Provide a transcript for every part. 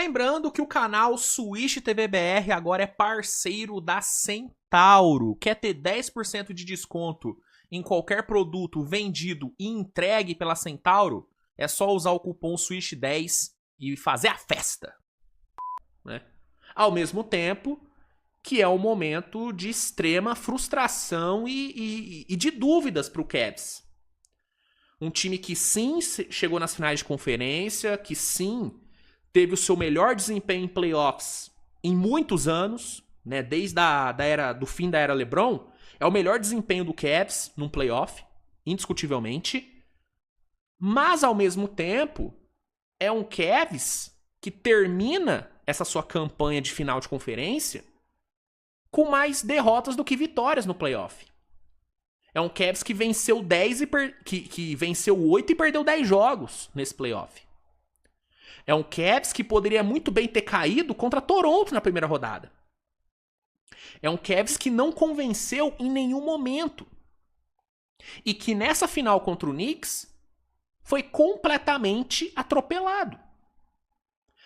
Lembrando que o canal Switch TV BR agora é parceiro da Centauro. Quer ter 10% de desconto em qualquer produto vendido e entregue pela Centauro? É só usar o cupom SWITCH10 e fazer a festa. Né? Ao mesmo tempo que é um momento de extrema frustração e de dúvidas para o Cavs. Um time que sim chegou nas finais de conferência, que sim teve o seu melhor desempenho em playoffs em muitos anos, né? Desde do fim da era LeBron, é o melhor desempenho do Cavs num playoff, indiscutivelmente. Mas, ao mesmo tempo, é um Cavs que termina essa sua campanha de final de conferência com mais derrotas do que vitórias no playoff. É um Cavs que venceu 10 que venceu 8 e perdeu 10 jogos nesse playoff. É um Cavs que poderia muito bem ter caído contra Toronto na primeira rodada. É um Cavs que não convenceu em nenhum momento. E que nessa final contra o Knicks foi completamente atropelado.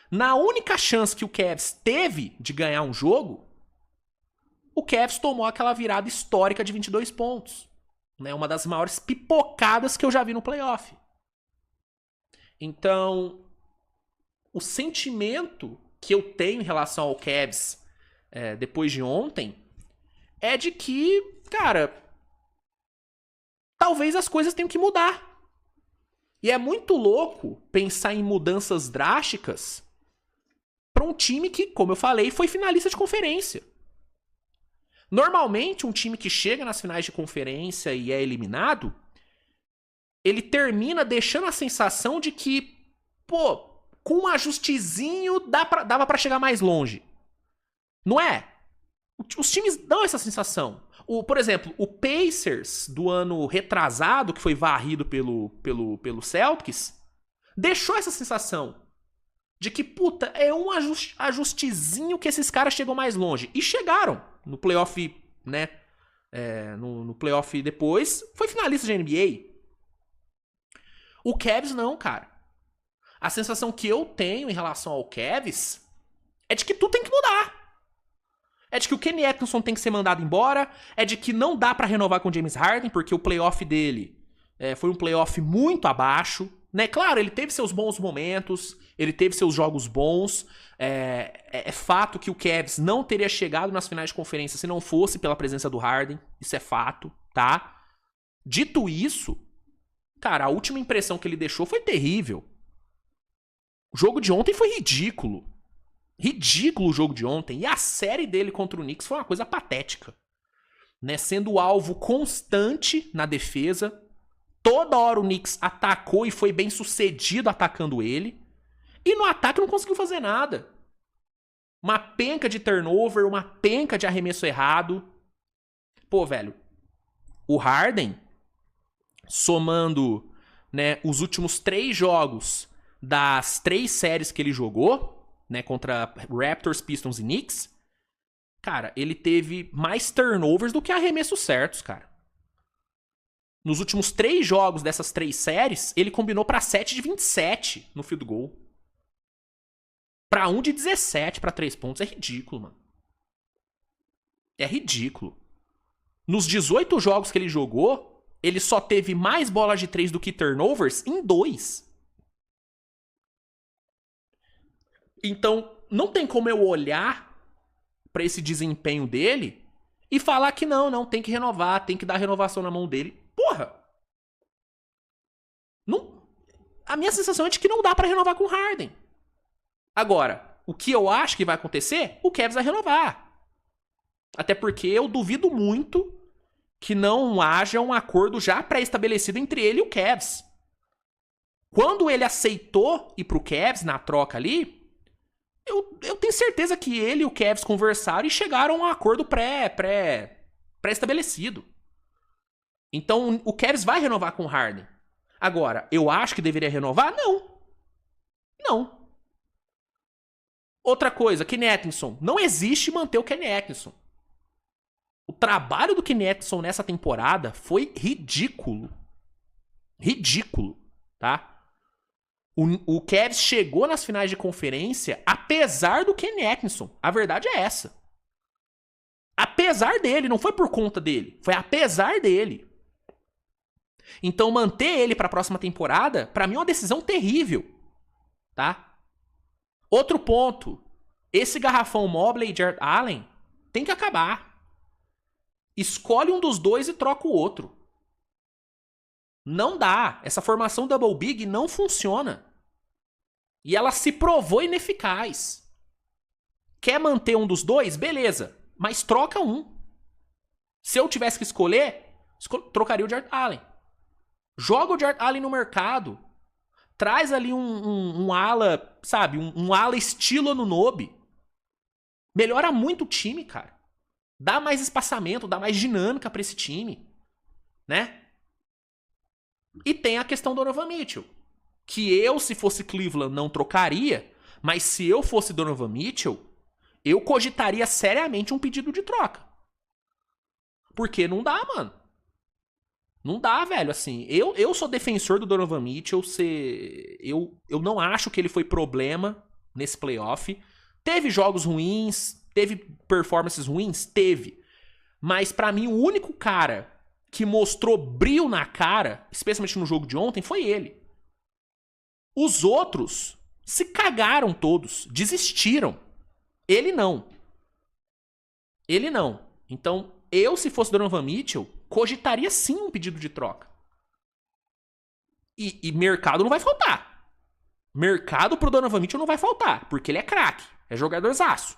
Na única chance que o Cavs teve de ganhar um jogo, o Cavs tomou aquela virada histórica de 22 pontos. Né? Uma das maiores pipocadas que eu já vi no playoff. Então, o sentimento que eu tenho em relação ao Cavs depois de ontem é de que, cara, talvez as coisas tenham que mudar. E é muito louco pensar em mudanças drásticas para um time que, como eu falei, foi finalista de conferência. Normalmente, um time que chega nas finais de conferência e é eliminado, ele termina deixando a sensação de que, pô, com um ajustezinho dava pra chegar mais longe. Não é? Os times dão essa sensação. Por exemplo, o Pacers do ano retrasado, que foi varrido pelo Celtics, deixou essa sensação de que, puta, é um ajustezinho que esses caras chegam mais longe. E chegaram no playoff, né? No playoff depois, foi finalista de NBA. O Cavs não, cara. A sensação que eu tenho em relação ao Cavs é de que tudo tem que mudar. É de que o Kenny Atkinson tem que ser mandado embora. É de que não dá pra renovar com o James Harden, porque o playoff dele foi um playoff muito abaixo. Né? Claro, ele teve seus bons momentos, ele teve seus jogos bons. É fato que o Cavs não teria chegado nas finais de conferência se não fosse pela presença do Harden. Isso é fato, tá? Dito isso, cara, a última impressão que ele deixou foi terrível. O jogo de ontem foi ridículo. Ridículo o jogo de ontem. E a série dele contra o Knicks foi uma coisa patética. Né? Sendo alvo constante na defesa. Toda hora o Knicks atacou e foi bem sucedido atacando ele. E no ataque não conseguiu fazer nada. Uma penca de turnover, uma penca de arremesso errado. Pô, velho. O Harden, somando, né, os últimos 3 jogos das 3 séries que ele jogou, né, contra Raptors, Pistons e Knicks, cara, ele teve mais turnovers do que arremessos certos, cara. Nos últimos 3 jogos dessas 3 séries, ele combinou pra 7 de 27 no field goal. Pra 1 de 17 pra 3 pontos. É ridículo, mano. É ridículo. Nos 18 jogos que ele jogou, ele só teve mais bolas de 3 do que turnovers em 2. Então, não tem como eu olhar pra esse desempenho dele e falar que não, tem que renovar, tem que dar renovação na mão dele. Porra! Não, a minha sensação é de que não dá pra renovar com o Harden. Agora, o que eu acho que vai acontecer? O Cavs vai renovar. Até porque eu duvido muito que não haja um acordo já pré-estabelecido entre ele e o Cavs. Quando ele aceitou ir pro Cavs na troca ali, eu tenho certeza que ele e o Cavs conversaram e chegaram a um acordo pré-estabelecido. Então, o Cavs vai renovar com o Harden. Agora, eu acho que deveria renovar? Não. Outra coisa, Kenny Atkinson. Não existe manter o Kenny Atkinson. O trabalho do Kenny Atkinson nessa temporada foi ridículo. Ridículo, tá? O Cavs chegou nas finais de conferência apesar do Kenny Atkinson. A verdade é essa. Apesar dele, não foi por conta dele. Foi apesar dele. Então manter ele pra próxima temporada, pra mim é uma decisão terrível. Tá? Outro ponto. Esse garrafão Mobley e Jarrett Allen tem que acabar. Escolhe um dos dois e troca o outro. Não dá. Essa formação Double Big não funciona. E ela se provou ineficaz. Quer manter um dos dois? Beleza. Mas troca um. Se eu tivesse que escolher, trocaria o Jarrett Allen. Joga o Jarrett Allen no mercado. Traz ali um ala, sabe? Um ala estilo Anunoby. Melhora muito o time, cara. Dá mais espaçamento, dá mais dinâmica pra esse time. Né? E tem a questão do Donovan Mitchell. Que eu, se fosse Cleveland, não trocaria. Mas se eu fosse Donovan Mitchell, eu cogitaria seriamente um pedido de troca. Porque não dá, mano. Não dá, velho. Assim, eu sou defensor do Donovan Mitchell. Eu não acho que ele foi problema nesse playoff. Teve jogos ruins, teve performances ruins? Teve. Mas pra mim, o único cara que mostrou brilho na cara, especialmente no jogo de ontem, foi ele. Os outros se cagaram todos, desistiram. Ele não. Ele não. Então, eu, se fosse Donovan Mitchell, cogitaria sim um pedido de troca. E mercado não vai faltar. Mercado pro Donovan Mitchell não vai faltar, porque ele é craque, é jogadorzaço.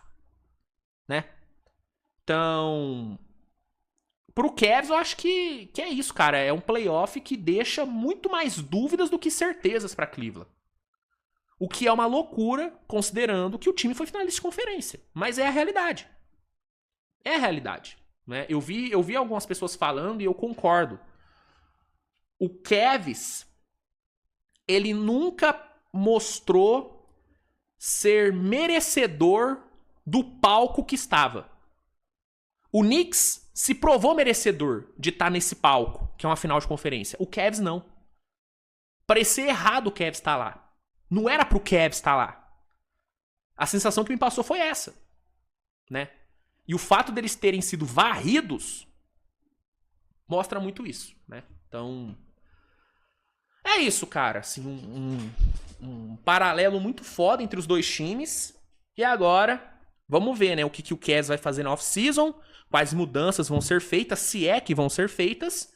Né? Então, pro Cavs eu acho que é isso, cara. É um playoff que deixa muito mais dúvidas do que certezas pra Cleveland. O que é uma loucura, considerando que o time foi finalista de conferência. Mas é a realidade. É a realidade. Né? Eu vi algumas pessoas falando e eu concordo. O Cavs, ele nunca mostrou ser merecedor do palco que estava. O Knicks se provou merecedor de estar nesse palco, que é uma final de conferência. O Cavs não. Parecia errado o Cavs estar lá. Não era pro Cavs estar lá. A sensação que me passou foi essa. Né? E o fato deles terem sido varridos mostra muito isso. Né? Então, é isso, cara. Assim, um paralelo muito foda entre os dois times. E agora, vamos ver, né, o que o Cavs vai fazer na off-season, quais mudanças vão ser feitas, se é que vão ser feitas.